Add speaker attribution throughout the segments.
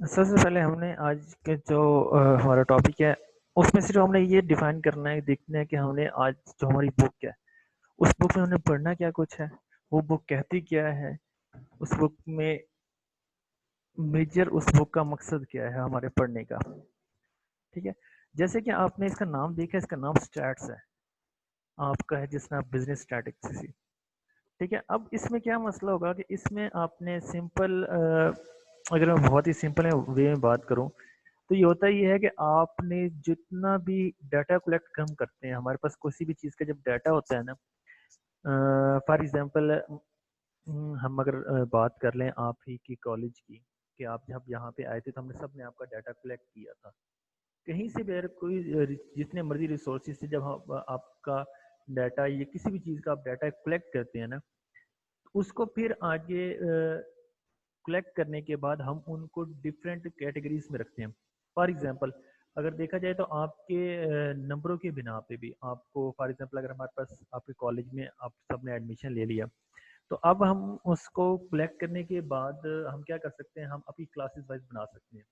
Speaker 1: सबसे पहले हमने आज के जो हमारा टॉपिक है उसमें सिर्फ हमने ये डिफाइन करना है, देखना है कि हमने आज जो हमारी बुक है उस बुक में हमने पढ़ना क्या कुछ है, वो बुक कहती क्या है, उस बुक में मेजर उस बुक का मकसद क्या है हमारे पढ़ने का। ठीक है, जैसे कि आपने इसका नाम देखा, इसका नाम स्टैट्स है, आपका है जिसमें आप बिजनेस स्टैटिक्स। ठीक है, अब इसमें क्या मसला होगा कि इसमें आपने सिंपल अगर मैं बहुत ही सिंपल वे में बात करूं तो ये होता ये है कि आपने जितना भी डाटा कलेक्ट हम करते हैं, हमारे पास किसी भी चीज़ का जब डाटा होता है ना, फॉर एग्जांपल हम अगर बात कर लें आप ही की कॉलेज की, कि आप जब यहाँ पे आए थे तो हमने सब ने आपका डाटा कलेक्ट किया था। कहीं से भी अगर कोई जितने मर्जी रिसोर्सेज से जब आपका डाटा, ये किसी भी चीज़ का आप डाटा कलेक्ट करते हैं ना, उसको फिर आगे कलेक्ट करने के बाद हम उनको डिफरेंट कैटेगरीज में रखते हैं। फॉर एग्जांपल अगर देखा जाए तो आपके नंबरों के बिना पे भी आपको, फॉर एग्जांपल अगर हमारे पास आपके कॉलेज में आप सबने एडमिशन ले लिया, तो अब हम उसको कलेक्ट करने के बाद हम क्या कर सकते हैं, हम अपनी क्लासेस वाइज बना सकते हैं।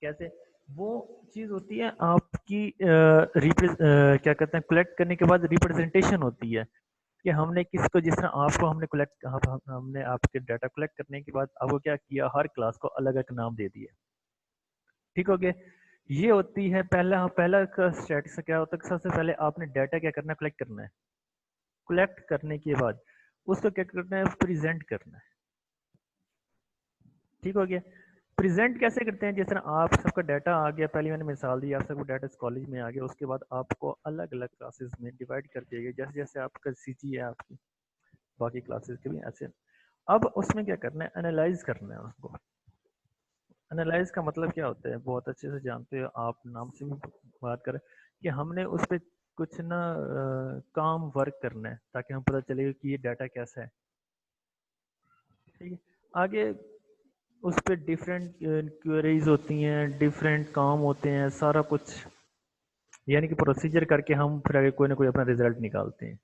Speaker 1: कैसे? वो चीज़ होती है आपकी क्या कहते हैं, कलेक्ट करने के बाद रिप्रेजेंटेशन होती है कि हमने किसको, जिस तरह आपको हमने कलेक्ट हमने आपके डाटा कलेक्ट करने के बाद आपको क्या किया, हर क्लास को अलग अलग नाम दे दिए। ठीक हो गया? ये होती है पहला का स्टेटस क्या होता है, सबसे पहले आपने डाटा क्या करना है, कलेक्ट करना है। कलेक्ट करने के बाद उसको क्या करना है, प्रेजेंट करना है। ठीक हो गया? प्रेजेंट कैसे करते हैं, जिस तरह आप सबका डाटा आ गया, पहले मैंने मिसाल दी, आप सबका डाटा इस कॉलेज में आ गया, उसके बाद आपको अलग अलग क्लासेस में डिवाइड कर दिया गया, जैसे जैसे आपका सीजी है आपकी, बाकी क्लासेस के भी ऐसे। अब उसमें क्या करना है, एनालाइज करना है उसको। एनालाइज का मतलब क्या होता है, बहुत अच्छे से जानते हो आप, नाम से भी बात करें कि हमने उस पर कुछ ना काम वर्क करना है ताकि हम पता चलेगा कि ये डाटा कैसा है। ठीक है, आगे उस पर डिफरेंट क्वेरीज होती हैं, डिफरेंट काम होते हैं, सारा कुछ यानी कि प्रोसीजर करके हम फिर आगे कोई ना कोई अपना रिजल्ट निकालते हैं।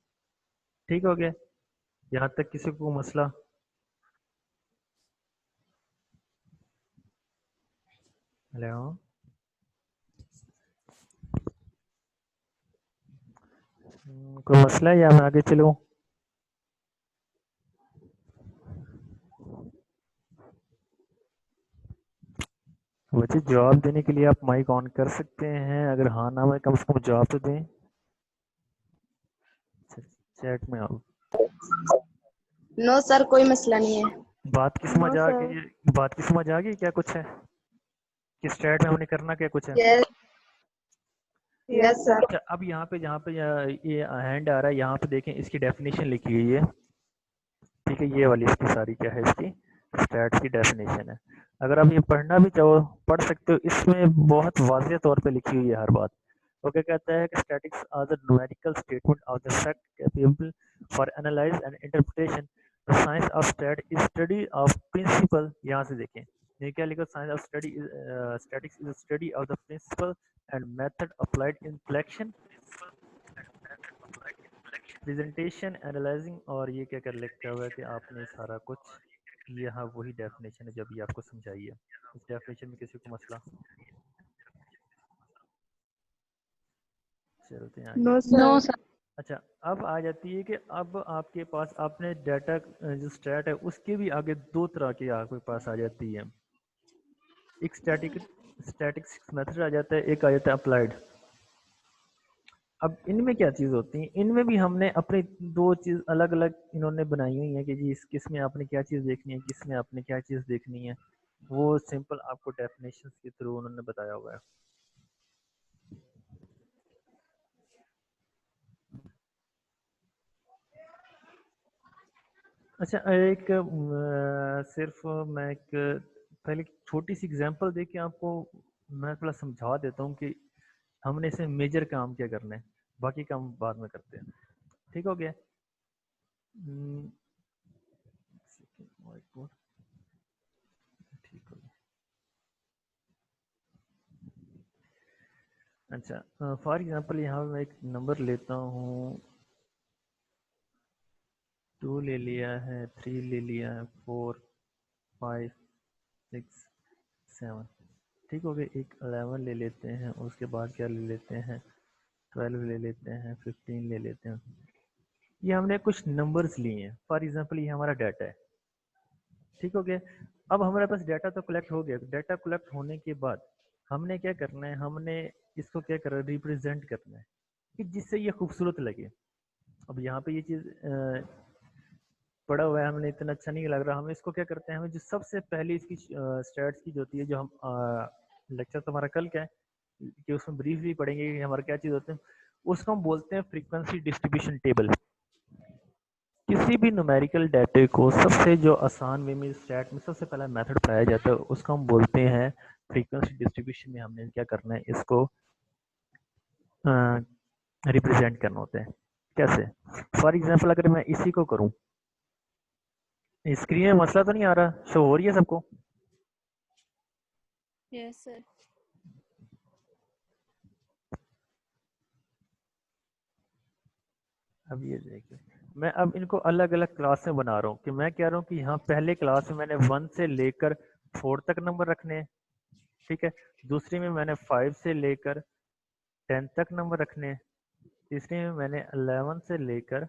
Speaker 1: ठीक हो गया? यहाँ तक किसी को मसला? हेलो, कोई मसला है या मैं आगे चलूँ? वैसे जवाब देने के लिए आप माइक ऑन कर सकते हैं, अगर हाँ ना में कम से कम जवाब तो दें चैट में आप।
Speaker 2: नो सर, कोई मसला नहीं है।
Speaker 1: बात की समझ
Speaker 3: नो
Speaker 1: आ
Speaker 3: सर।
Speaker 1: गई? बात की समझ आ गई क्या कुछ है, किस चैट में हमने करना क्या कुछ है?
Speaker 2: Yes.
Speaker 3: Yes
Speaker 2: yes
Speaker 3: sir.
Speaker 2: Sir.
Speaker 1: अच्छा, अब यहाँ पे जहाँ पे ये हैंड आ रहा है, यहाँ पे देखें इसकी डेफिनेशन लिखी हुई है। ठीक है, ये वाली इसकी सारी क्या है, इसकी स्टैट्स की डेफिनेशन है। अगर आप ये पढ़ना भी चाहो पढ़ सकते हो, इसमें बहुत वाज़ेह तौर पे लिखी हुई है हर बात। वो क्या कहता है कि statics are the numerical statement of the fact capable for analyse and interpretation. The science of stat is study of principle, यहाँ से देखें ये क्या लिखा, science of study statics is study of the principle and method applied in collection, presentation, analysing, और ये क्या कर लिखा हुआ है कि आपने सारा कुछ, यहाँ वही डेफिनेशन है जो अभी आपको समझाई है। इस डेफिनेशन में किसी को मसला? चलते हैं आगे।
Speaker 3: No
Speaker 2: no
Speaker 3: sir.
Speaker 2: सर।
Speaker 1: अच्छा, अब आ जाती है कि अब आपके पास आपने डाटा जो स्टैट है उसके भी आगे दो तरह की आपके पास आ जाती है। एक स्टैटिक्स मेथड आ जाता है, एक आ जाता है अप्लाइड। अब इनमें क्या चीज़ होती है, इनमें भी हमने अपनी दो चीज़ अलग अलग इन्होंने बनाई हुई है कि जी इस किस में आपने क्या चीज़ देखनी है, किस में आपने क्या चीज़ देखनी है, वो सिंपल आपको डेफिनेशन के थ्रू उन्होंने बताया हुआ है। अच्छा, एक सिर्फ मैं एक पहले छोटी सी एग्जांपल दे के आपको मैं थोड़ा समझा देता हूँ कि हमने इसे मेजर काम क्या करना है, बाकी काम बाद में करते हैं। ठीक हो गया? हम्म, ठीक हो गया। अच्छा, फॉर एग्जांपल यहाँ मैं एक नंबर लेता हूँ, 2 ले लिया है, 3 ले लिया है, 4, 5, 6 7, ठीक हो गया। एक 11 ले लेते हैं, उसके बाद क्या ले लेते हैं, 12 ले लेते हैं, 15 ले लेते हैं। ये हमने कुछ नंबर्स लिए हैं, फॉर एग्जांपल ये हमारा डाटा है, ठीक हो गया। अब हमारे पास डाटा तो कलेक्ट हो गया, डाटा कलेक्ट होने के बाद हमने क्या करना है, हमने इसको क्या करना है, रिप्रेजेंट करना है कि जिससे ये खूबसूरत लगे। अब यहाँ पे ये चीज़ पड़ा हुआ है, हमने इतना अच्छा नहीं लग रहा, हम इसको क्या करते हैं, हमें जो सबसे पहले इसकी स्टैट्स की जो होती है, जो हम लेक्चर तो हमारा कल क्या है कि उसमें ब्रीफ भी पढ़ेंगे कि हमारा क्या चीज़ होते हैं, उसको हम बोलते हैं फ्रीक्वेंसी डिस्ट्रीब्यूशन टेबल। किसी भी न्यूमेरिकल डाटे को सबसे जो आसान वे में स्टैट में सबसे पहला मेथड पढ़ाया जाता है, उसको हम बोलते हैं फ्रीक्वेंसी डिस्ट्रीब्यूशन। में हमने क्या करना है, इसको रिप्रेजेंट करना होता है। कैसे? फॉर एग्जांपल अगर मैं इसी को करूं, स्क्रीन में मसला तो नहीं आ रहा, शो हो रही है सबको?
Speaker 3: Yes sir.
Speaker 1: अब ये देखिए, मैं अब इनको अलग अलग क्लास में बना रहा हूँ कि मैं कह रहा हूँ कि यहाँ पहले क्लास में मैंने 1 से लेकर 4 तक नंबर रखने हैं, ठीक है। दूसरी में मैंने 5 से लेकर 10 तक नंबर रखने हैं। तीसरी में मैंने 11 से लेकर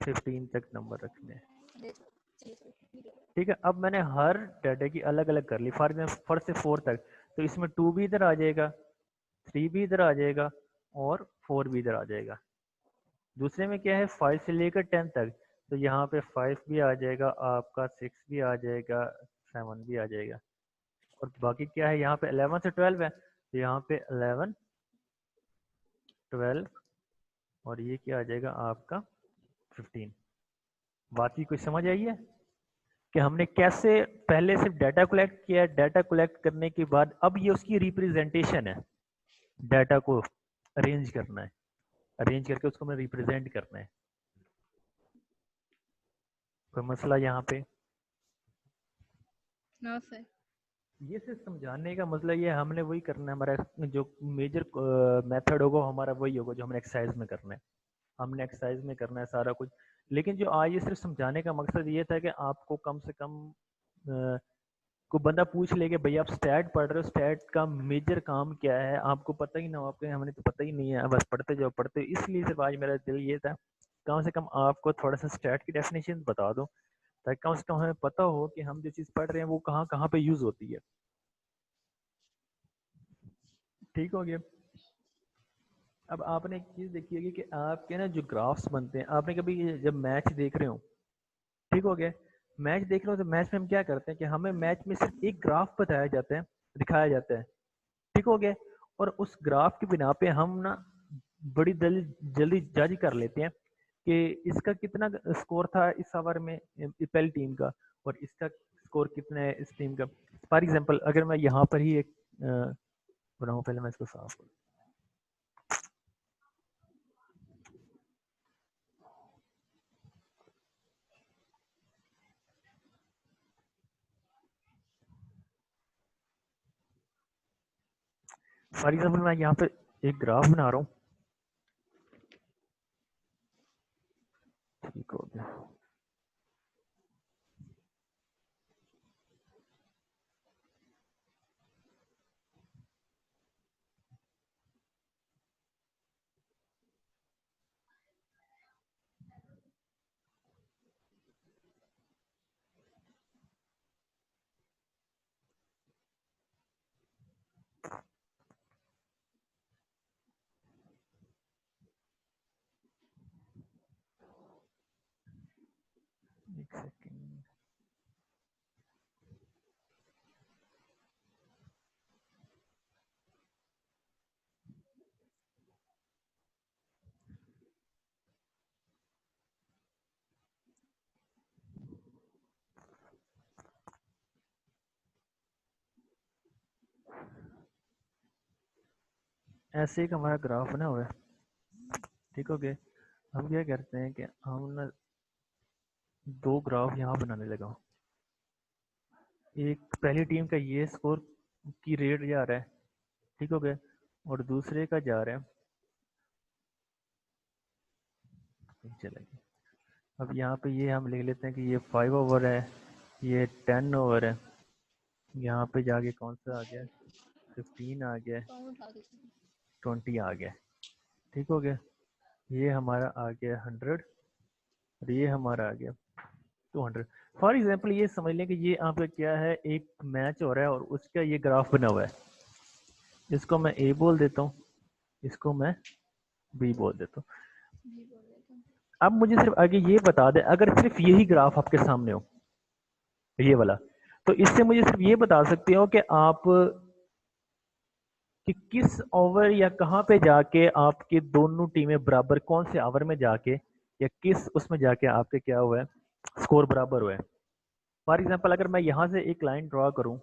Speaker 1: 15 तक नंबर रखने हैं, ठीक है। अब मैंने हर डाटा की अलग अलग कर ली, फॉर एग्जाम्पल फर्स्ट से 4 तक, तो इसमें 2 भी इधर आ जाएगा, 3 भी इधर आ जाएगा और 4 भी इधर आ जाएगा। दूसरे में क्या है, 5 से लेकर 10 तक, तो यहाँ पे 5 भी आ जाएगा आपका, 6 भी आ जाएगा, 7 भी आ जाएगा। और बाकी क्या है, यहाँ पे 11 से 12 है, तो यहाँ पे 11 12 और ये क्या आ जाएगा आपका 15। बाकी कुछ समझ आई है कि हमने कैसे पहले सिर्फ डाटा कलेक्ट किया, डाटा कलेक्ट करने के बाद अब ये उसकी रिप्रेजेंटेशन है, डाटा को अरेंज करना है, अरेंज करके उसको हमें रिप्रेजेंट करना है। कोई मसला यहाँ पे?
Speaker 3: No sir.
Speaker 1: ये सिर्फ समझाने का मतलब ये हमने वही करना है, हमारा जो मेजर मेथड होगा हमारा वही होगा जो हमने एक्सरसाइज में करना है, हमने एक्सरसाइज में करना है सारा कुछ। लेकिन जो आज ये सिर्फ समझाने का मकसद ये था कि आपको कम से कम को बंदा पूछ ले कि भाई आप स्टैट पढ़ रहे हो, स्टैट का मेजर काम क्या है, आपको पता ही ना हो, आपको हमने तो पता ही नहीं है, बस पढ़ते जाओ पढ़ते हो। इसलिए सिर्फ आज मेरा दिल ये था कम से कम आपको थोड़ा सा स्टैट की डेफिनेशन बता दो, ताकि कम से कम हमें पता हो कि हम जो चीज़ पढ़ रहे हैं वो कहाँ कहाँ पे यूज़ होती है। ठीक हो गया। अब आपने एक चीज़ देखी होगी कि आपके ना जो ग्राफ्स बनते हैं, आपने कभी जब मैच देख रहे हो, ठीक हो गया, मैच देख रहे हो तो मैच में हम क्या करते हैं कि हमें मैच में सिर्फ एक ग्राफ बताया जाता है, दिखाया जाता है, ठीक हो गया। और उस ग्राफ की बिना पे हम ना बड़ी जल्दी जज कर लेते हैं कि इसका कितना स्कोर था इस ओवर में पहली टीम का, और इसका स्कोर कितना है इस टीम का। फॉर एग्जांपल अगर मैं यहाँ पर ही एक बनाऊँ, पहले मैं इसको साफ करूँ। फॉर एग्जांपल मैं यहाँ पे एक ग्राफ बना रहा हूँ, ठीक हो गया। एक सेकेंड, ऐसे एक हमारा ग्राफ बना हुआ है, ठीक हो गया। हम क्या करते हैं कि हम ना दो ग्राफ यहाँ बनाने लगा हूँ। एक पहली टीम का ये स्कोर की रेट जा रहा है, ठीक हो गया, और दूसरे का जा रहा है, चलेगा। अब यहाँ पे ये हम लिख लेते हैं कि ये 5 ओवर है, ये 10 ओवर है, यहाँ पे जाके कौन सा आ गया, 15 आ गया, 20 आ गया, ठीक हो गया। ये हमारा आ गया 100 और ये हमारा आ गया 200। फॉर एग्जाम्पल ये समझ लें कि ये यहाँ पे क्या है, एक मैच हो रहा है और उसका ये ग्राफ बना हुआ है। इसको मैं ए बोल देता हूँ, इसको मैं बी बोल देता हूँ। अब मुझे सिर्फ आगे ये बता दें, अगर सिर्फ यही ग्राफ आपके सामने हो, ये वाला, तो इससे मुझे सिर्फ ये बता सकते हो कि आप कि किस ओवर या कहाँ पे जाके आपकी दोनों टीमें बराबर, कौन से ओवर में जाके या किस उसमें जाके आपके क्या हुआ है, स्कोर बराबर हुआ है। फॉर एग्जाम्पल अगर मैं यहाँ से एक लाइन ड्रॉ करूँ,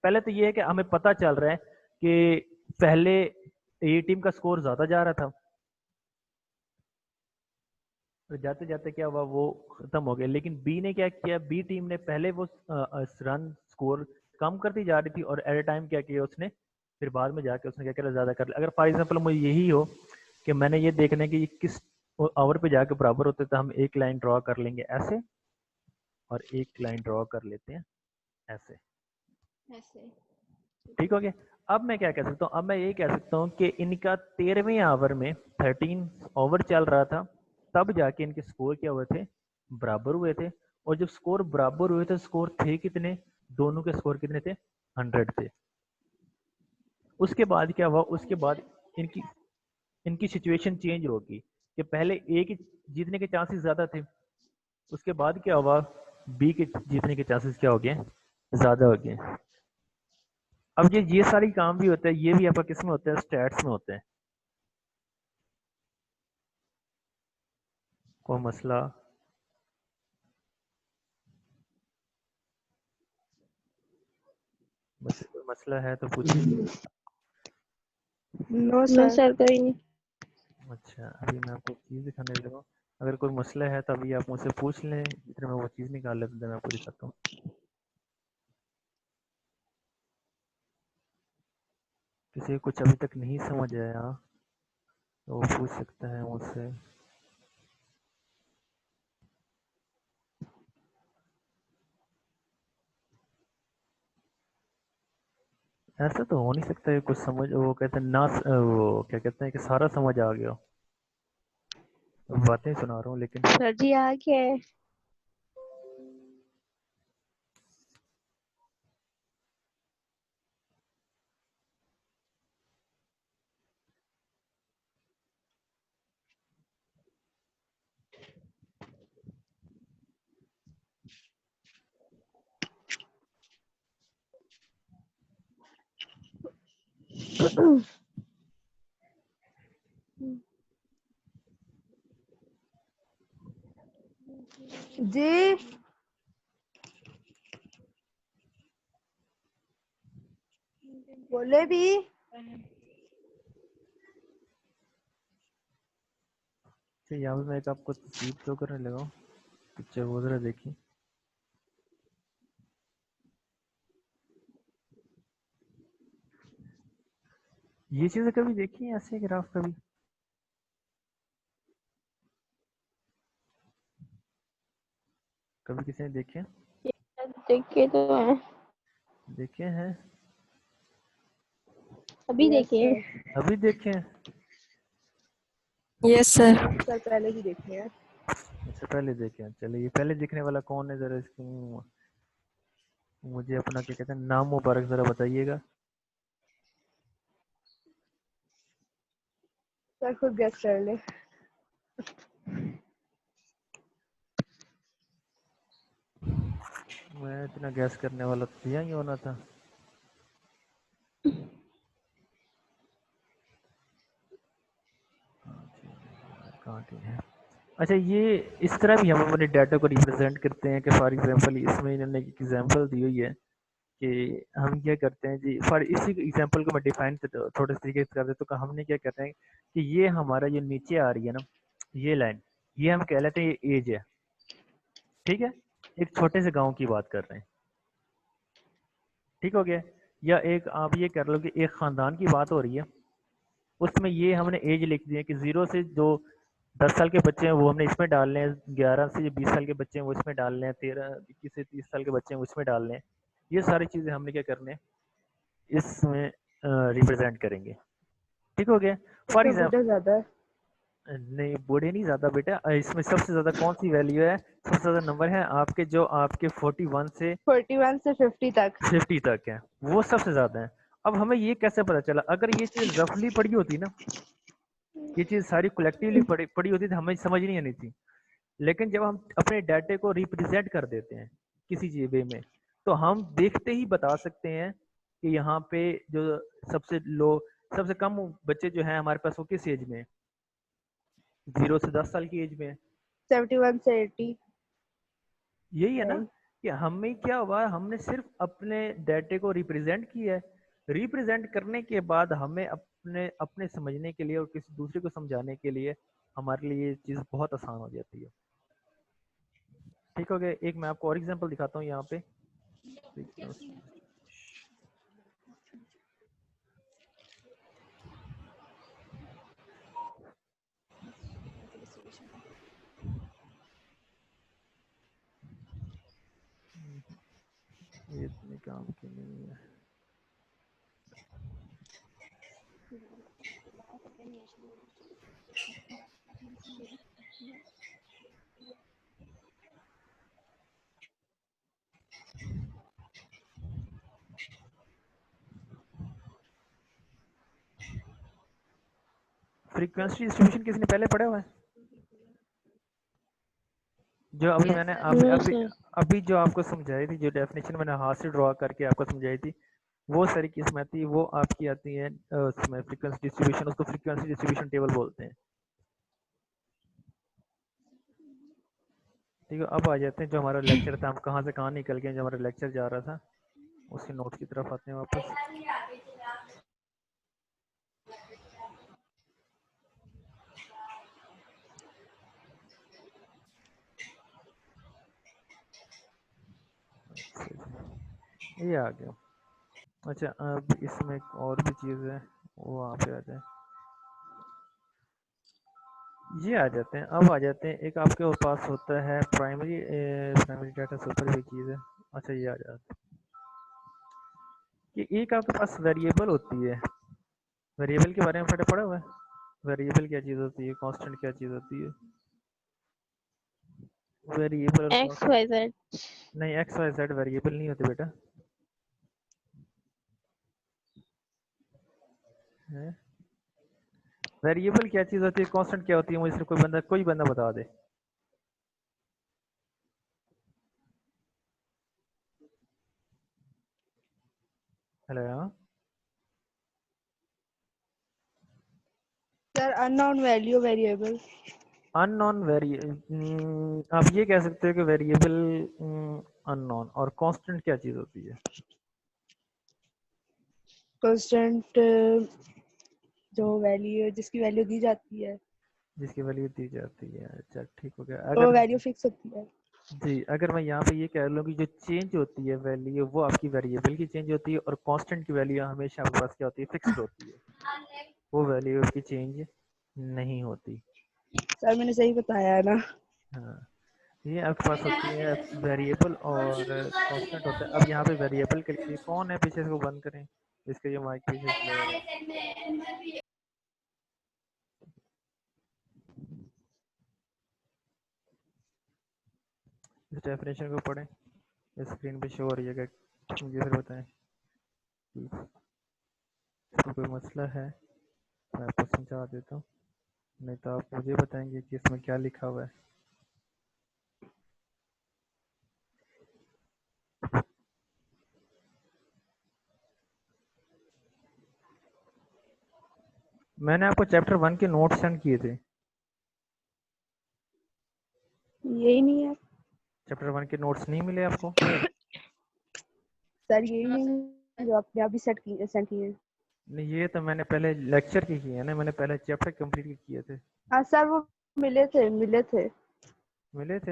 Speaker 1: पहले तो ये है कि हमें पता चल रहा है कि पहले ए टीम का स्कोर ज़्यादा जा रहा था, तो जाते जाते क्या हुआ, वो खत्म हो गया। लेकिन बी ने क्या किया, बी टीम ने पहले वो रन स्कोर कम करती जा रही थी और एट ए टाइम क्या किया उसने, फिर बाद में जाके उसने क्या किया, ज़्यादा कर लिया। अगर फॉर एग्जाम्पल मुझे यही हो कि मैंने ये देखना है कि ये किस ओवर पे जाके बराबर होते, तो हम एक लाइन ड्रॉ कर लेंगे ऐसे और एक लाइन ड्रॉ कर लेते हैं ऐसे, ठीक हो गया। अब मैं क्या कह सकता हूँ, अब मैं ये कह सकता हूँ कि इनका 13वें ओवर में 13 ओवर चल रहा था, तब जाके इनके स्कोर क्या हुए थे, बराबर हुए थे। और जब स्कोर बराबर हुए थे, स्कोर थे कितने, दोनों के स्कोर कितने थे, 100 थे। उसके बाद क्या हुआ, उसके बाद इनकी इनकी सिचुएशन चेंज होगी कि पहले ए के जीतने के चांसेस ज़्यादा थे, उसके बाद क्या हुआ, बी के जीतने के चांसेस क्या हो गए, ज़्यादा हो गए। अब ये सारी काम भी होता है, ये भी आपका किस में होता है, स्टैट्स में होते हैं। कोई मसला, बस कोई मसला है तो पूछिए।
Speaker 3: No
Speaker 2: no
Speaker 3: sir.
Speaker 2: सर कोई नहीं।
Speaker 1: अच्छा, अभी मैं आपको चीज़ दिखाने लगा हूँ, अगर कोई मसला है तो अभी आप मुझसे पूछ लें, जितने मैं वो चीज़ निकाल लेता हूँ मैं पूरी करता हूँ। किसी को कुछ अभी तक नहीं समझ आया तो वो पूछ सकता है मुझसे। ऐसा तो हो नहीं सकता है कुछ समझ, वो कहते हैं ना, वो क्या कहते हैं कि सारा समझ आ गया हो। बातें सुना रहा हूँ लेकिन
Speaker 2: सर जी आ गया है।
Speaker 3: जी बोले भी।
Speaker 1: अच्छा, यहाँ पे मैं एक आपको तस्वीर शो करने लगा हूँ, पिक्चर वो जरा देखिए। ये चीज़ें कभी देखी है ऐसे ग्राफ कभी, कभी किसी ने देखे,
Speaker 2: देखे तो है,
Speaker 1: देखे हैं,
Speaker 2: अभी
Speaker 3: यस
Speaker 2: देखे।
Speaker 3: सर।
Speaker 1: अभी देखे हैं।
Speaker 2: Yes sir.
Speaker 3: सर पहले ही देखे हैं।
Speaker 1: अच्छा पहले देखे हैं, चलिए ये पहले देखने वाला कौन है, जरा इसको मुझे अपना क्या कहते हैं नाम मुबारक जरा बताइएगा।
Speaker 3: सर खुद गेस कर ले।
Speaker 1: मैं इतना गैस करने वाला तो यही होना था। कहाँ ठीक है। अच्छा, ये इस तरह भी हम अपने डाटा को रिप्रेजेंट करते हैं कि फॉर एग्जांपल इसमें इन्होंने एक एग्जांपल दी हुई है कि हम क्या करते हैं जी, फॉर इसी एग्जांपल को मैं डिफाइन थोड़े से तरीके से कर देता हूँ कि हमने क्या करते हैं कि ये हमारा जो नीचे आ रही है ना, ये लाइन, ये हम कह लेते हैं ये एज है, ठीक है। एक छोटे से गांव की बात कर रहे हैं, ठीक हो गया। या एक आप ये कर लो कि एक ख़ानदान की बात हो रही है, उसमें ये हमने एज लिख दी है कि 0 से जो 10 साल के बच्चे हैं वो हमने इसमें डालने हैं, 11 से 20 साल के बच्चे हैं वो इसमें डालने हैं, 13 21 से 30 साल के बच्चे हैं वो इसमें डालने हैं। ये सारी चीज़ें हमने क्या करने हैं, इसमें रिप्रेजेंट करेंगे। ठीक हो गया। फॉर
Speaker 3: इसमें
Speaker 1: एग्जाम्पल,
Speaker 3: बूढ़ा ज्यादा है।
Speaker 1: नहीं बूढ़े नहीं ज़्यादा बेटा, इसमें सबसे ज़्यादा कौन सी वैल्यू है, सबसे ज़्यादा नंबर है आपके जो आपके 41 से
Speaker 3: 41 से 50 तक।
Speaker 1: 50 तक है, वो सबसे ज़्यादा है। अब हमें ये कैसे पता चला, अगर ये चीज़ रफली पड़ी होती ना, ये चीज़ सारी कलेक्टिवली पड़ी पड़ी होती तो हमें समझ नहीं आनी थी। लेकिन जब हम अपने डाटे को रिप्रेजेंट कर देते हैं किसी चीज वे में, तो हम देखते ही बता सकते हैं कि यहाँ पे जो सबसे लो, सबसे कम बच्चे जो हैं हमारे पास वो किस एज में है, 0 से 10 साल की एज में है।
Speaker 3: 71 से 80।
Speaker 1: यही है ना,
Speaker 3: नहीं।
Speaker 1: कि हमें क्या हुआ, हमने सिर्फ अपने डाटे को रिप्रेजेंट किया है। रिप्रेजेंट करने के बाद हमें अपने अपने समझने के लिए और किसी दूसरे को समझाने के लिए हमारे लिए ये चीज़ बहुत आसान हो जाती है। ठीक हो गया। एक मैं आपको और एग्जांपल दिखाता हूँ यहाँ पे। ये इतने काम की नहीं है। फ्रीक्वेंसी डिस्ट्रीब्यूशन किसने पहले पढ़ा हुआ है? जो अभी मैंने अभी
Speaker 2: नो
Speaker 1: अभी
Speaker 2: सर।
Speaker 1: अभी जो आपको समझाई थी, जो डेफिनेशन मैंने हाथ से ड्रॉ करके आपको समझाई थी, वो सारी किस्में थी, वो आपकी आती है उसमें फ्रीक्वेंसी डिस्ट्रीब्यूशन, उसको फ्रीक्वेंसी डिस्ट्रीब्यूशन टेबल बोलते हैं। ठीक है, अब आ जाते हैं जो हमारा लेक्चर था, हम कहाँ से कहाँ निकल गए, जो हमारा लेक्चर जा रहा था उसके नोट्स की तरफ आते हैं वापस। अच्छा जी, ये आ गया। अच्छा, अब इसमें एक और भी चीज़ है, वो वहाँ पे आ जाए। ये आ जाते हैं, अब आ जाते हैं, एक आपके पास होता है प्राइमरी प्राइमरी डाटा सुपर भी चीज़ है। अच्छा, ये आ जाता है कि एक आपके पास वेरिएबल होती है। वेरिएबल के बारे में पढ़ा हुआ है? वेरिएबल क्या चीज़ होती है, कांस्टेंट क्या चीज़ होती है? वेरिएबल और
Speaker 2: एक्स
Speaker 1: कांस्टेंट,
Speaker 2: वाई जेड।
Speaker 1: नहीं एक्स वाई जेड वेरिएबल नहीं होते बेटा। वेरिएबल क्या चीज़ होती है, कांस्टेंट क्या होती है, मुझे सिर्फ कोई बंदा बता दे। Hello.
Speaker 3: Sir unknown value variable.
Speaker 1: Unknown आप ये कह सकते हो कि वेरिएबल अननोन, और कांस्टेंट क्या चीज़ होती है?
Speaker 3: कांस्टेंट जो वैल्यू जिसकी वैल्यू दी जाती है
Speaker 1: जिसकी वैल्यू दी जाती है। अच्छा ठीक हो गया।
Speaker 3: वो
Speaker 1: अगर
Speaker 3: वैल्यू फिक्स होती है।
Speaker 1: जी, अगर मैं यहाँ पे ये कह लूँ कि जो चेंज होती है वैल्यू, वो आपकी वेरिएबल की चेंज होती है, और कांस्टेंट की वैल्यू हमेशा आपके पास क्या होती है, फिक्स्ड होती है। वो वैल्यू की चेंज नहीं होती।
Speaker 3: सर मैंने सही बताया है ना।
Speaker 1: हाँ, ये आपके पास होती है वेरिएबल और कांस्टेंट होता है। अब यहाँ पे वेरिएबल के लिए कौन है पीछे से, वो बंद करें, इसके ये माइक पीछे से लगा रहा है। इस डेफिनेशन को पढ़ें, स्क्रीन पे शो हो रही है, मुझे फिर बताएं कि इसको कोई मसला है, मैं आपको समझा देता हूँ, नहीं तो आप मुझे बताएंगे कि इसमें क्या लिखा हुआ है। मैंने आपको चैप्टर 1 के नोट सेंड किए थे।
Speaker 3: यही नहीं है
Speaker 1: चैप्टर 1 के नोट्स नहीं मिले आपको?
Speaker 3: सर, यही नहीं है जो आपने अभी सेंड किए।
Speaker 1: नहीं, ये तो मैंने पहले लेक्चर के किए हैं ना, मैंने पहले चैप्टर कंप्लीट किए थे।
Speaker 3: हाँ सर, वो मिले थे
Speaker 1: मिले थे?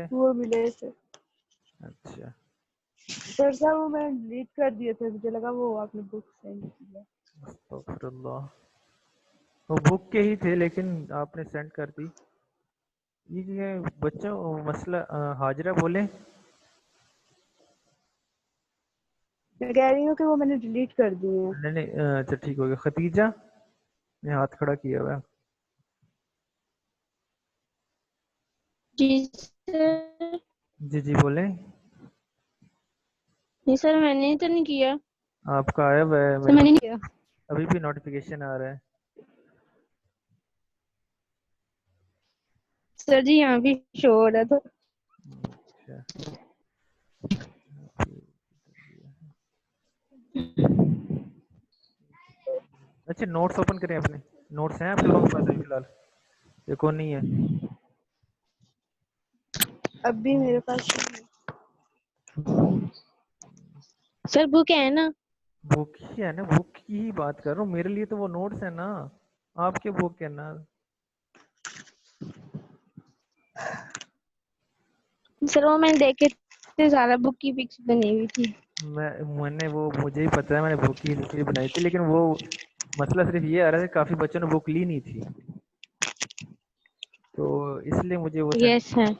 Speaker 3: वो मिले थे।
Speaker 1: अच्छा।
Speaker 3: पर सर वो मैंने डिलीट कर दिए थे, मुझे लगा वो आपने बुक सेंड किया।
Speaker 1: अस्तगफुरुल्लाह, वो बुक के ही थे लेकिन आपने सेंड कर दी। ये बच्चों मसला हाजरा बोले।
Speaker 3: मैं कह रही हूँ कि वो मैंने डिलीट कर दी है।
Speaker 1: नहीं नहीं, अच्छा ठीक हो गया। खतीजा ने हाथ खड़ा किया हुआ है।
Speaker 4: जी सर।
Speaker 1: जी जी बोले।
Speaker 4: नहीं सर, मैंने तो नहीं किया।
Speaker 1: आपका आया हुआ है
Speaker 4: सर
Speaker 1: मेरे
Speaker 4: मैंने नहीं
Speaker 1: पास,
Speaker 4: किया।
Speaker 1: अभी भी नोटिफिकेशन आ रहा है।
Speaker 4: सर जी यहाँ भी शो हो रहा था।
Speaker 1: अच्छा अच्छा, नोट्स ओपन करें अपने। नोट्स हैं आप लोगों के पास अभी फिलहाल? ये कौन नहीं है?
Speaker 3: अब भी मेरे पास नहीं
Speaker 4: सर बुक है ना?
Speaker 1: बुक ही है ना, बुक की ही बात कर रहा हूँ। मेरे लिए तो वो नोट्स है ना, आपके बुक है ना।
Speaker 4: सर वो मैंने देखे थे, सारा बुक की पिक्स बनी हुई थी।
Speaker 1: मैंने वो, मुझे ही पता है, मैंने बुक ही इसलिए बनाई थी, लेकिन वो मसला सिर्फ ये आ रहा था, काफी बच्चों ने बुक ली नहीं थी, तो इसलिए मुझे वो सेंड,
Speaker 4: यस सर।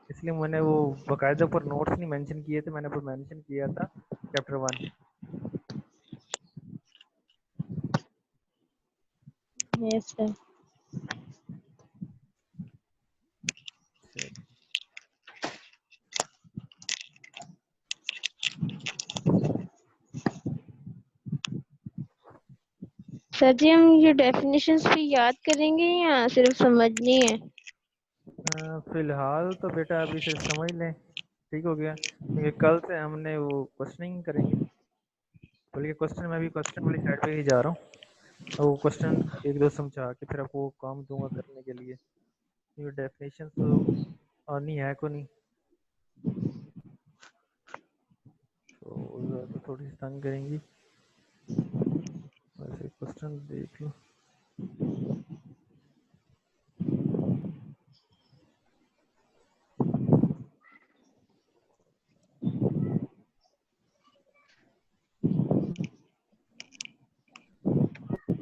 Speaker 1: इसलिए मैंने वो बकायदा ऊपर नोट्स नहीं मेंशन किए थे, मैंने ऊपर मेंशन किया था चैप्टर 1।
Speaker 4: Yes sir. सर जी हम ये डेफिनेशंस भी याद करेंगे या सिर्फ समझनी है?
Speaker 1: फिलहाल तो बेटा अभी सिर्फ समझ लें, ठीक हो गया, क्योंकि कल से हमने वो क्वेश्चनिंग करेंगे। बल्कि क्वेश्चन, मैं भी क्वेश्चन वाली साइड पे ही जा रहा हूँ, और वो क्वेश्चन एक दो समझा के फिर आपको काम दूंगा करने के लिए। ये डेफिनेशन तो आनी है को नहीं, तो ज़्यादा थोड़ी सी तंग करेंगी। वैसे क्वेश्चन देख लो।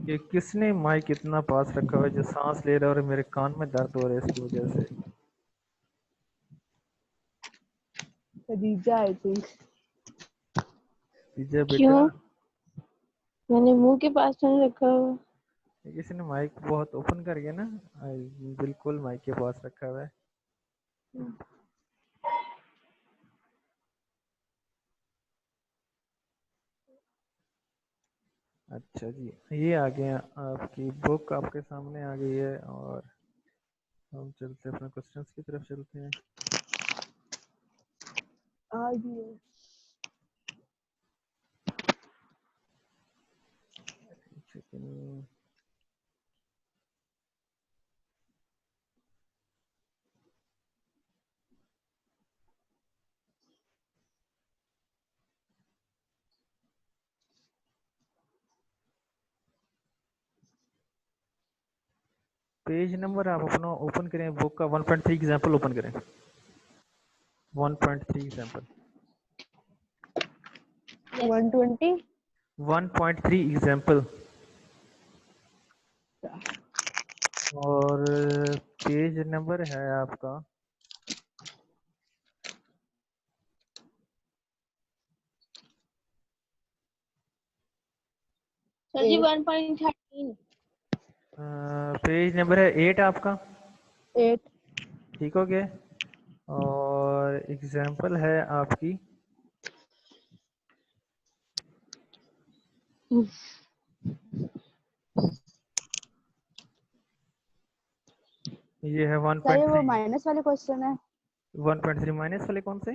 Speaker 1: ये किसने माइक इतना पास रखा हुआ है जो सांस ले रहा है और मेरे कान में दर्द हो रहा है इसकी वजह से?
Speaker 3: Khadija I think.
Speaker 1: पीछे बेटा,
Speaker 4: क्यों? मैंने मुंह के पास तो नहीं रखा हुआ।
Speaker 1: किसी ने माइक बहुत ओपन कर गया ना, बिल्कुल माइक के पास रखा हुआ है। अच्छा जी, ये आ गया, आपकी बुक आपके सामने आ गई है, और हम चलते अपने क्वेश्चंस की तरफ चलते हैं।
Speaker 3: आ गई है।
Speaker 1: Chicken. पेज नंबर आप अपना ओपन करें बुक का, 1.3 एग्जाम्पल ओपन करें, 1.3 एग्जाम्पल,
Speaker 3: 120।
Speaker 1: 1.3 एग्जाम्पल। और पेज नंबर है आपका
Speaker 4: सर जी 1.13।
Speaker 1: पेज नंबर है 8 आपका,
Speaker 3: 8।
Speaker 1: ठीक हो गया। और एग्जाम्पल है आपकी ये है
Speaker 3: सर ये वो
Speaker 1: 1.3।
Speaker 3: माइनस वाले क्वेश्चन है।
Speaker 1: 1.3 माइनस वाले कौन से?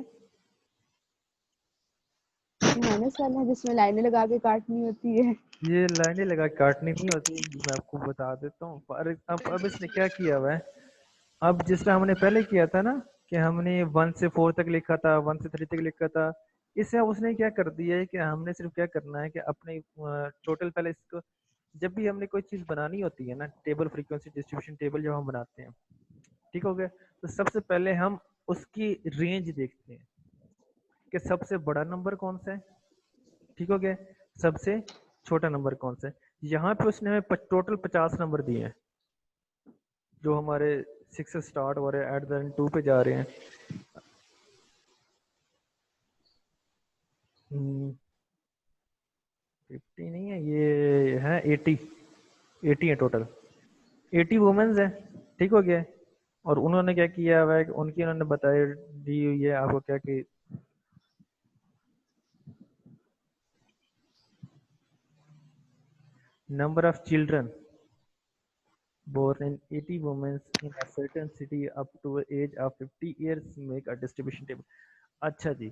Speaker 3: माइनस वाले है जिसमें लाइनें लगा के काटनी होती है।
Speaker 1: ये लाइनें लगा के काटनी नहीं होती, मैं आपको बता देता हूँ। पर अब इसने क्या किया हुआ है, अब जिस तरह हमने पहले किया था ना, कि हमने 1 से 4 तक लिखा था, 1 से 3 तक लिखा था, इससे अब उसने क्या कर दिया है कि हमने सिर्फ क्या करना है कि अपने टोटल, पहले इसको जब भी हमने कोई चीज़ बनानी होती है ना, टेबल फ्रीक्वेंसी डिस्ट्रीब्यूशन टेबल जब हम बनाते हैं, ठीक हो गया, तो सबसे पहले हम उसकी रेंज देखते हैं कि सबसे बड़ा नंबर कौन सा है, ठीक हो गया, सबसे छोटा नंबर कौन सा है। यहाँ पे उसने हमें टोटल 50 नंबर दिए हैं, जो हमारे 6 से स्टार्ट हो रहे हैं, एट द 2 पे जा रहे हैं। 50 नहीं है, ये है 80। 80 है टोटल, 80 वुमेन्स है। ठीक हो गया। और उन्होंने क्या किया हुआ है, उनकी उन्होंने बताई दी हुई है आपको क्या कि number of children born in 80 women in a certain city up to age of 50 years make a distribution table। अच्छा जी,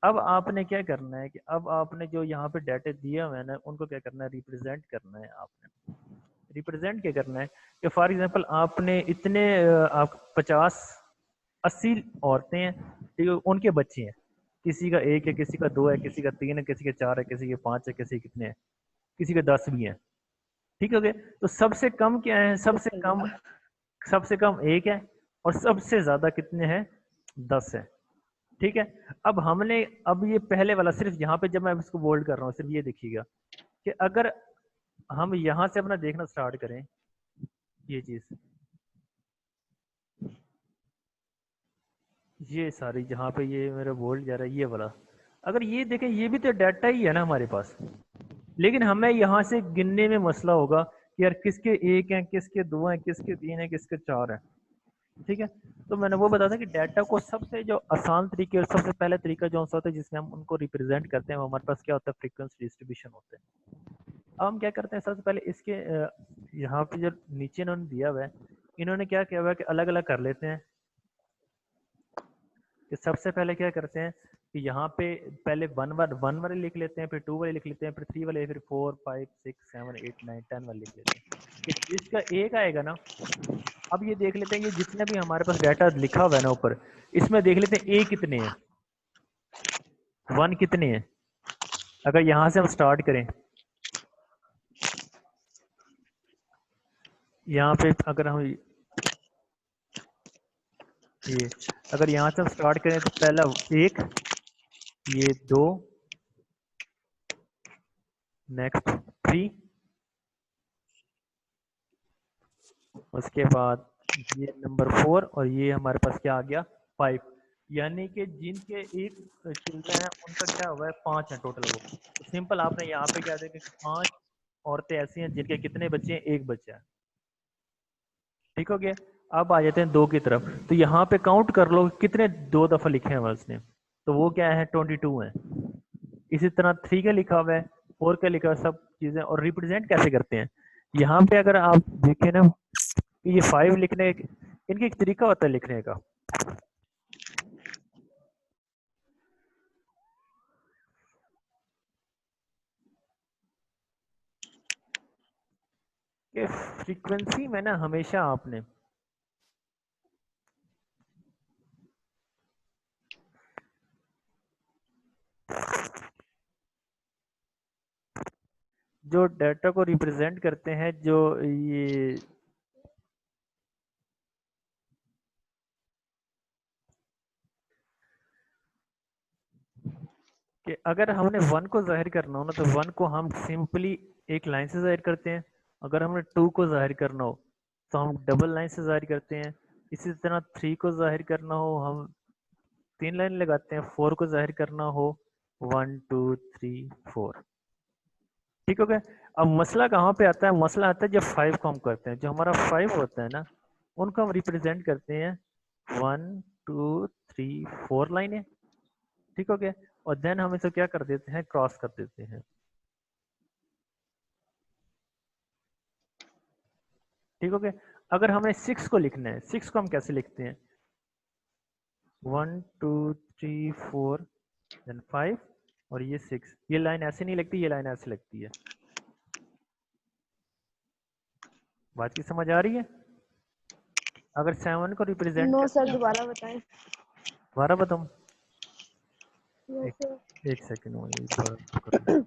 Speaker 1: अब आपने क्या करना है कि अब आपने जो यहाँ पे डाटा दिया हुआ है ना, उनको क्या करना है, रिप्रेजेंट करना है। आपने रिप्रेजेंट क्या करना है कि फॉर एग्जांपल आपने इतने आप 50-80 औरतें हैं, ठीक है, उनके बच्चे हैं, किसी का 1 है, किसी का 2 है, किसी का 3 है, किसी के 4 है, किसी के 5 है, किसी के कितने हैं, किसी के 10 भी हैं। ठीक हो गया। तो सबसे कम क्या है, सबसे कम 1 है, और सबसे ज्यादा कितने हैं, 10 है। ठीक है। अब हमने अब ये पहले वाला सिर्फ यहाँ पे जब मैं इसको बोल्ड कर रहा हूँ, सिर्फ ये देखिएगा कि अगर हम यहाँ से अपना देखना स्टार्ट करें, ये चीज, ये सारी जहाँ पे ये मेरा बोल्ड जा रहा है, ये वाला, अगर ये देखें, ये भी तो डाटा ही है ना हमारे पास, लेकिन हमें यहाँ से गिनने में मसला होगा कि यार किसके 1 हैं, किसके 2 हैं, किसके 3 हैं, किसके 4 हैं। ठीक है। तो मैंने वो बताया था कि डाटा को सबसे जो आसान तरीके और सबसे पहले तरीका जो होता है जिसमें हम उनको रिप्रेजेंट करते हैं, वो हमारे पास क्या होता है, फ्रीक्वेंसी डिस्ट्रीब्यूशन होते हैं। अब हम क्या करते हैं, सबसे पहले इसके यहाँ पे जो नीचे इन्होंने दिया हुआ है, इन्होंने क्या किया हुआ है कि अलग अलग कर लेते हैं। कि सबसे पहले क्या करते हैं कि यहाँ पे पहले 1 वाले लिख लेते हैं, फिर 2 वाले लिख लेते हैं, फिर 3 वाले, फिर 4 5 6 7 8 9 10 वाले लिख लेते हैं कि जिसका 1 आएगा ना। अब ये देख लेते हैं, ये जितने भी हमारे पास डाटा लिखा हुआ है ना ऊपर, इसमें देख लेते हैं ए कितने हैं, 1 कितने हैं। अगर यहाँ से हम स्टार्ट करें, यहाँ पे अगर हम ये अगर यहाँ से हम स्टार्ट करें तो पहला 1, ये 2, नेक्स्ट 3, उसके बाद ये नंबर 4, और ये हमारे पास क्या आ गया, 5। यानी कि जिनके एक चिल्ड्रन है उनका क्या हुआ है, 5 है टोटल। वो तो सिंपल आपने यहाँ पे क्या देखा कि 5 औरतें ऐसी हैं जिनके कितने बच्चे हैं, 1 बच्चा है। ठीक हो गया। अब आ जाते हैं 2 की तरफ, तो यहाँ पे काउंट कर लो कितने 2 दफा लिखे हैं उसने, तो वो क्या है, 22 है। इसी तरह 3 का लिखा हुआ है, 4 का लिखा हुआ है, सब चीजें। और रिप्रेजेंट कैसे करते हैं, यहाँ पे अगर आप देखें ना, ये 5 लिखने, इनके एक तरीका होता है लिखने का। कि फ्रीक्वेंसी में ना हमेशा आपने जो डाटा को रिप्रेजेंट करते हैं, जो ये कि अगर हमने 1 को जाहिर करना हो ना, तो 1 को हम सिंपली एक लाइन से जाहिर करते हैं। अगर हमने 2 को जाहिर करना हो तो हम डबल लाइन से जाहिर करते हैं। इसी तरह 3 को जाहिर करना हो हम 3 लाइन लगाते हैं। 4 को जाहिर करना हो 1 2 3 4। ठीक हो गया। अब मसला कहाँ पे आता है, मसला आता है जब 5 को हम करते हैं। जो हमारा 5 होता है ना, उनको हम रिप्रेजेंट करते हैं 1 2 3 4 लाइनें। ठीक हो गया। और देन हम इसे क्या कर देते हैं, क्रॉस कर देते हैं। ठीक हो गया। अगर हमें 6 को लिखना है, 6 को हम कैसे लिखते हैं, 1 2 3 4 देन 5 और ये 6। ये लाइन ऐसे नहीं लगती, ये लाइन ऐसे लगती है। बात की समझ आ रही है। अगर 7 को रिप्रेजेंट
Speaker 3: नो
Speaker 1: करते
Speaker 3: सर,
Speaker 1: हैं,
Speaker 3: दोबारा बताएं।
Speaker 1: दोबारा बताऊं,
Speaker 3: यस सर।
Speaker 1: एक सेकेंड में दोबारा कर लूं।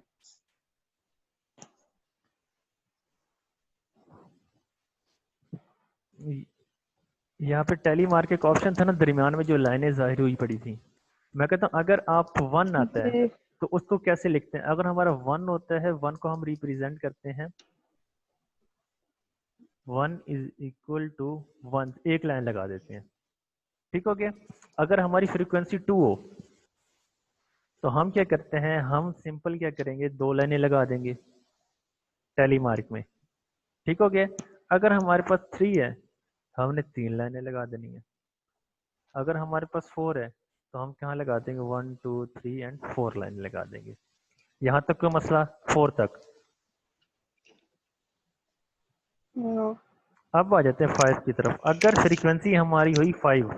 Speaker 1: यहाँ पे टेली मार्क एक ऑप्शन था ना, दरमियान में जो लाइनें जाहिर हुई पड़ी थी। मैं कहता हूँ अगर आप 1 आता है
Speaker 3: जी
Speaker 1: तो उसको कैसे लिखते हैं। अगर हमारा 1 होता है, 1 को हम रिप्रेजेंट करते हैं 1 इज इक्वल टू 1, एक लाइन लगा देते हैं। ठीक हो गया। अगर हमारी फ्रीक्वेंसी 2 हो तो हम क्या करते हैं, हम सिंपल क्या करेंगे, 2 लाइनें लगा देंगे टैली मार्क में। ठीक हो गया। अगर हमारे पास 3 है हमने 3 लाइनें लगा देनी है। अगर हमारे पास 4 है तो हम कहाँ लगा देंगे, 1 2 3 एंड 4 लाइन लगा देंगे। यहाँ तक का मसला, 4 तक।
Speaker 3: नो।
Speaker 1: अब आ जाते हैं 5 की तरफ। अगर फ्रीक्वेंसी हमारी हुई 5,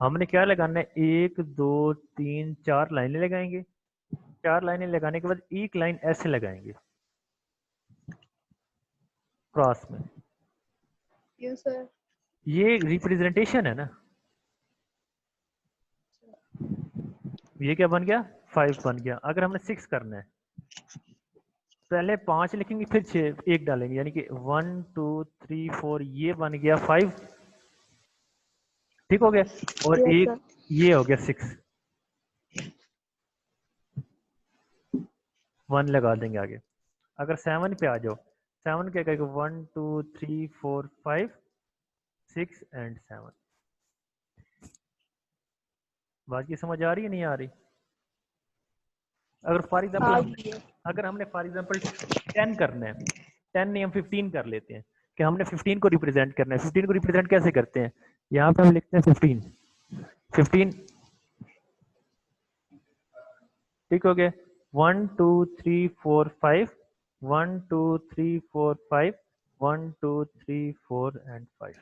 Speaker 1: हमने क्या लगाना है, 1 2 3 4 लाइनें लगाएंगे। 4 लाइनें लगाने के बाद एक लाइन ऐसे लगाएंगे क्रॉस में।
Speaker 3: Yes sir.
Speaker 1: ये रिप्रेजेंटेशन है ना, ये क्या बन गया, 5 बन गया। अगर हमने 6 करना है, पहले 5 लिखेंगे फिर 6 एक डालेंगे, यानी कि 1 2 3 4, ये बन गया 5। ठीक हो गया। और
Speaker 3: यस
Speaker 1: एक
Speaker 3: सर।
Speaker 1: ये हो गया 6, 1 लगा देंगे आगे। अगर 7 पे आ जाओ, 7 क्या करेगा, 1 2 3 4 5 6 एंड 7। बात की समझ आ रही है नहीं आ रही? अगर फॉर एग्जाम्पल
Speaker 3: आ
Speaker 1: हम,
Speaker 3: गई है।
Speaker 1: अगर हमने फॉर एग्जाम्पल 10 करना है, 10 नहीं हम 15 कर लेते हैं कि हमने 15 को रिप्रेजेंट करना है। 15 को रिप्रेजेंट कैसे करते हैं, यहाँ पे हम लिखते हैं 15 15। ठीक हो गया। 1 2 3 4 5, 1 2 3 4 5, 1 2 3 4 एंड 5।